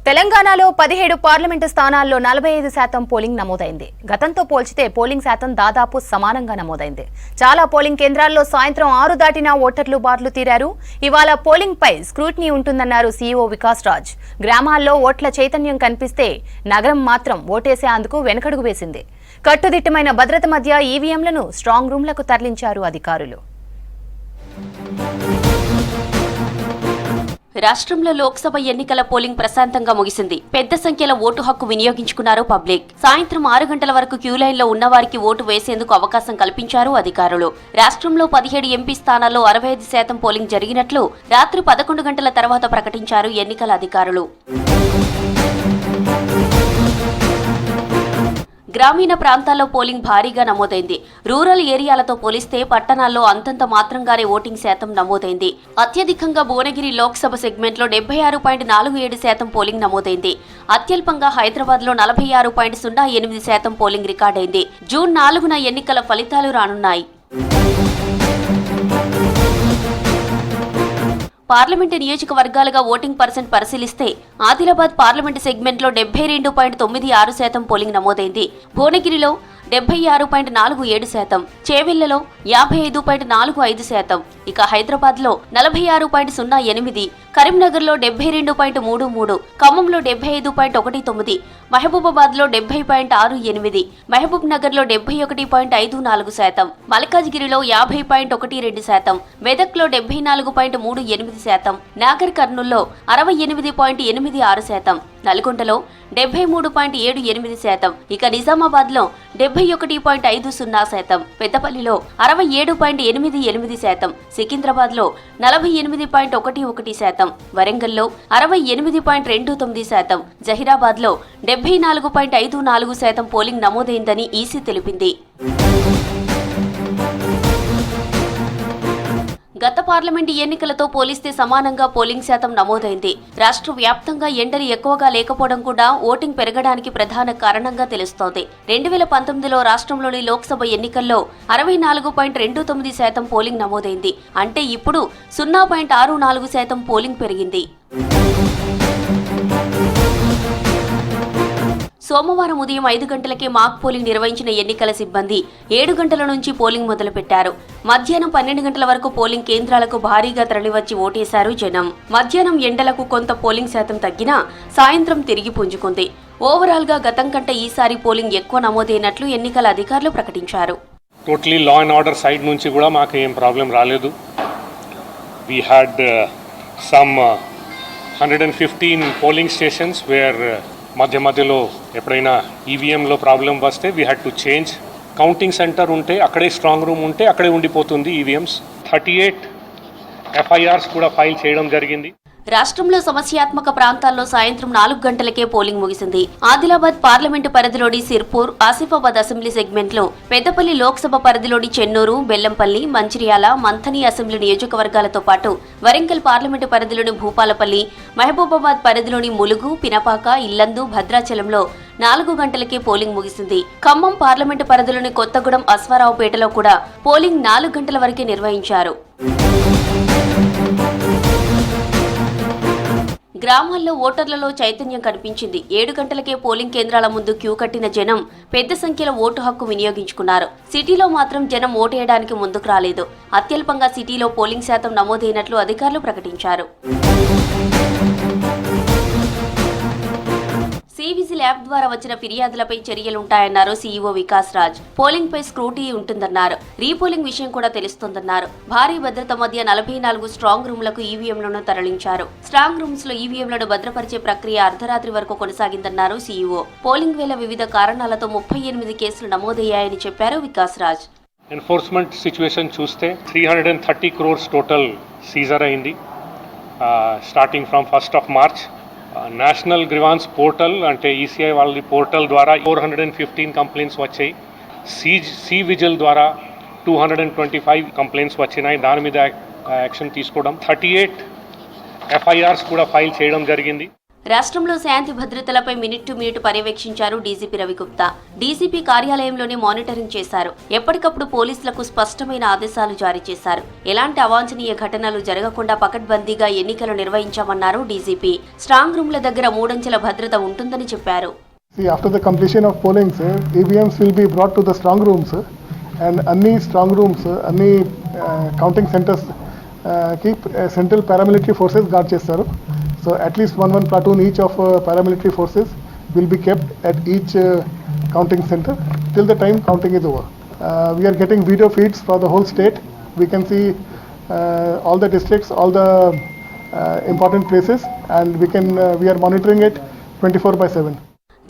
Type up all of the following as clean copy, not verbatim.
తెలంగాణలో 17 పార్లమెంటు స్థానాల్లో 45% పోలింగ్ నమోదైంది. గతంతో పోల్చితే పోలింగ్ శాతం దాదాపు సమానంగా నమోదైంది. చాలా పోలింగ్ కేంద్రాల్లో సాయంత్రం 6 దాటినా ఓటర్లు బార్లు తీరారు. ఇవాళ పోలింగ్ పై స్క్రూటినీ ఉంటుందన్నారు సీఈఓ వికాస్ రాజ్. గ్రామాల్లో ఓట్ల చైతన్యం కనిపిస్తే నగరం మాత్రం ఓటేసేందుకు వెనకడుగు వేసింది. కట్టుదిట్టమైన భద్రత మధ్య ఈవీఎంలను స్ట్రాంగ్ రూమ్లకు తరలించారు అధికారులు. రాష్ట్రంలో లోక్సభ ఎన్నికల పోలింగ్ ప్రశాంతంగా ముగిసింది. పెద్ద సంఖ్యలో ఓటు హక్కు వినియోగించుకున్నారు పబ్లిక్. సాయంత్రం 6 గంటల వరకు క్యూలైన్లో ఉన్నవారికి ఓటు వేసేందుకు అవకాశం కల్పించారు అధికారులు. రాష్ట్రంలో 17 ఎంపీ స్థానాల్లో 65% పోలింగ్ జరిగినట్లు రాత్రి 11 గంటల తర్వాత ప్రకటించారు ఎన్నికల అధికారులు. గ్రామీణ ప్రాంతాల్లో పోలింగ్ భారీగా నమోదైంది. రూరల్ ఏరియాలతో పోలిస్తే పట్టణాల్లో అంతంత మాత్రంగానే ఓటింగ్ శాతం నమోదైంది. అత్యధికంగా భువనగిరి లోక్సభ సెగ్మెంట్లో 76.47% పోలింగ్ నమోదైంది. అత్యల్పంగా హైదరాబాద్లో 46.08% పోలింగ్ రికార్డైంది. జూన్ 4న ఎన్నికల ఫలితాలు రానున్నాయి. పార్లమెంటు నియోజకవర్గాలుగా ఓటింగ్ పర్సెంట్ పరిశీలిస్తే ఆదిలాబాద్ పార్లమెంటు సెగ్మెంట్లో 72.96% పోలింగ్ నమోదైంది. భువనగిరిలో 76.47%, చేవెళ్లలో 55.45%, ఇక హైదరాబాద్లో 46.08%, కరీంనగర్లో 72.33%, ఖమ్మంలో 75.19%, మహబూబాబాద్లో 70.68%, మహబూబ్ నగర్లో 71.54%, మల్కాజ్గిరిలో 50.12%, మెదక్లో 74.38%, నాగర్ కర్నూల్లో 68.86%, నల్గొండలో 73.78%, ఇక నిజామాబాద్ లో 71.50%, పెద్దపల్లిలో 67.88%, సికింద్రాబాద్ లో 48.11%, వరంగల్లో 68.29%, జహీరాబాద్ లో 74.54% పోలింగ్ నమోదైందని ఈసీ తెలిపింది. గత పార్లమెంటు ఎన్నికలతో పోలిస్తే సమానంగా పోలింగ్ శాతం నమోదైంది. రాష్ట్ర వ్యాప్తంగా ఎండలు ఎక్కువగా లేకపోవడం కూడా ఓటింగ్ పెరగడానికి ప్రధాన కారణంగా తెలుస్తోంది. 2019లో రాష్ట్రంలోని లోక్సభ ఎన్నికల్లో 64.29% పోలింగ్ నమోదైంది. అంటే ఇప్పుడు 0.64% పోలింగ్ పెరిగింది. సోమవారం ఉదయం 5 గంటలకే మాక్ పోలింగ్ నిర్వహించిన ఎన్నికల సిబ్బంది 7 గంటల నుంచి పోలింగ్ మొదలుపెట్టారు. మధ్యాహ్నం 12 గంటల వరకు పోలింగ్ కేంద్రాలకు భారీగా తరలివచ్చి ఓటేశారు జనం. మధ్యాహ్నం ఎండలకు కొంత పోలింగ్ శాతం తగ్గినా సాయంత్రం తిరిగి పుంజుకుంది. ఓవరాల్ గా గతం కంటే ఈసారి పోలింగ్ ఎక్కువ నమోదైనట్లు ఎన్నికల అధికారులు ప్రకటించారు. Totally law and order side నుంచి కూడా మాకు ఏం ప్రాబ్లం రాలేదు. We had some 115 polling stations where మధ్యలో ఎప్పుడైనా ఈవీఎంలో ప్రాబ్లం వస్తే we had to change. Counting centre ఉంటే అక్కడే స్ట్రాంగ్ రూమ్ ఉంటే అక్కడే ఉండిపోతుంది ఈవీఎంస్. 38 ఎఫ్ఐఆర్స్ కూడా ఫైల్ చేయడం జరిగింది. రాష్ట్రంలో సమస్యాత్మక ప్రాంతాల్లో సాయంత్రం 4 గంటలకే పోలింగ్ ముగిసింది. ఆదిలాబాద్ పార్లమెంటు పరిధిలోని సిర్పూర్, ఆసిఫాబాద్ అసెంబ్లీ సెగ్మెంట్లో, పెద్దపల్లి లోక్సభ పరిధిలోని చెన్నూరు, బెల్లంపల్లి, మంచిర్యాల, మంథని అసెంబ్లీ నియోజకవర్గాలతో పాటు వరంగల్ పార్లమెంటు పరిధిలోని భూపాలపల్లి, మహబూబాబాద్ పరిధిలోని ములుగు, పినపాక, ఇల్లందు, భద్రాచలంలో 4 గంటలకే పోలింగ్ ముగిసింది. ఖమ్మం పార్లమెంటు పరిధిలోని కొత్తగూడెం, అశ్వారావుపేటలో కూడా పోలింగ్ 4 గంటల వరకే నిర్వహించారు. గ్రామాల్లో ఓటర్లలో చైతన్యం కనిపించింది. 7 గంటలకే పోలింగ్ కేంద్రాల ముందు క్యూ కట్టిన జనం పెద్ద సంఖ్యలో ఓటు హక్కు వినియోగించుకున్నారు. సిటీలో మాత్రం జనం ఓటేయడానికి ముందుకు రాలేదు. అత్యల్పంగా సిటీలో పోలింగ్ శాతం నమోదైనట్లు అధికారులు ప్రకటించారు. సివిజిల్ యాప్ ద్వారా వచ్చిన ఫిర్యాదులపై చర్యలుంటాయన్నారు సీఈఓ వికాస్ రాజ్. పోలింగ్ పై స్క్రూటినీ ఉంటుందన్నారు. రీపోలింగ్ విషయం కూడా తెలుస్తుందన్నారు. భారీ భద్రత మధ్య 44 స్ట్రాంగ్ రూమ్లకు ఈవీఎంలను తరలించారు. స్ట్రాంగ్ రూమ్స్ లో ఈవీఎంలను భద్రపరిచే ప్రక్రియ అర్ధరాత్రి వరకు కొనసాగిందన్నారు సీఈఓ. పోలింగ్ వేళ వివిధ కారణాలతో 38 కేసులు నమోదయ్యాయని చెప్పారు వికాస్ రాజ్. ఎన్ఫోర్స్మెంట్ సిచ్యువేషన్ చూస్తే 330 crores టోటల్ సీజర్ అయింది starting from 1st March. National grievance portal అంటే ఈసీఐ వాళ్ళ పోర్టల్ ద్వారా 415 కంప్లైంట్స్ వచ్చాయి. సి విజిల్ ద్వారా 225 కంప్లైంట్స్ వచ్చినాయి. దాని మీద యాక్షన్ తీసుకోవడం. 38 ఎఫ్ఐఆర్స్ కూడా ఫైల్ చేయడం జరిగింది. రాష్ట్రంలో శాంతి భద్రతలపై మినిట్ టు మినిట్ పర్యవేక్షించారు డీజీపీ రవిగుప్తా. డీజీపీ కార్యాలయంలోనే మానిటరింగ్ చేశారు. ఎప్పటికప్పుడు పోలీసులకు స్పష్టమైన ఆదేశాలు జారీ చేశారు. ఎలాంటి అవాంఛనీయ ఘటనలు జరగకుండా పకడ్బందీగా ఎన్నికలు నిర్వహించామన్నారు డీజీపీ. స్ట్రాంగ్ రూమ్ల దగ్గర 3 అంచెల భద్రత ఉంటుందని చెప్పారు. After the completion of polling, EVMs will be brought to the strong rooms, and any strong rooms, any counting centers keep central paramilitary forces guard chestaru. So at least one platoon each of paramilitary forces will be kept at each counting center till the time counting is over. We are getting video feeds for the whole state. We can see all the districts, all the important places, and we are monitoring it 24/7.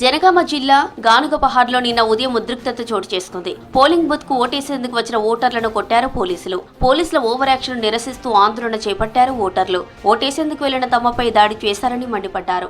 Janagama జిల్లా గానుగపహాడ్లో నిన్న ఉదయం ఉద్రిక్తత చోటు చేసుకుంది. Polling booth కు ఓటేసేందుకు వచ్చిన ఓటర్లను కొట్టారు పోలీసులు. పోలీసుల ఓవర్ యాక్షన్ నిరసిస్తూ ఆందోళన చేపట్టారు ఓటర్లు. ఓటేసేందుకు వెళ్లిన తమపై దాడి చేశారని మండిపడ్డారు.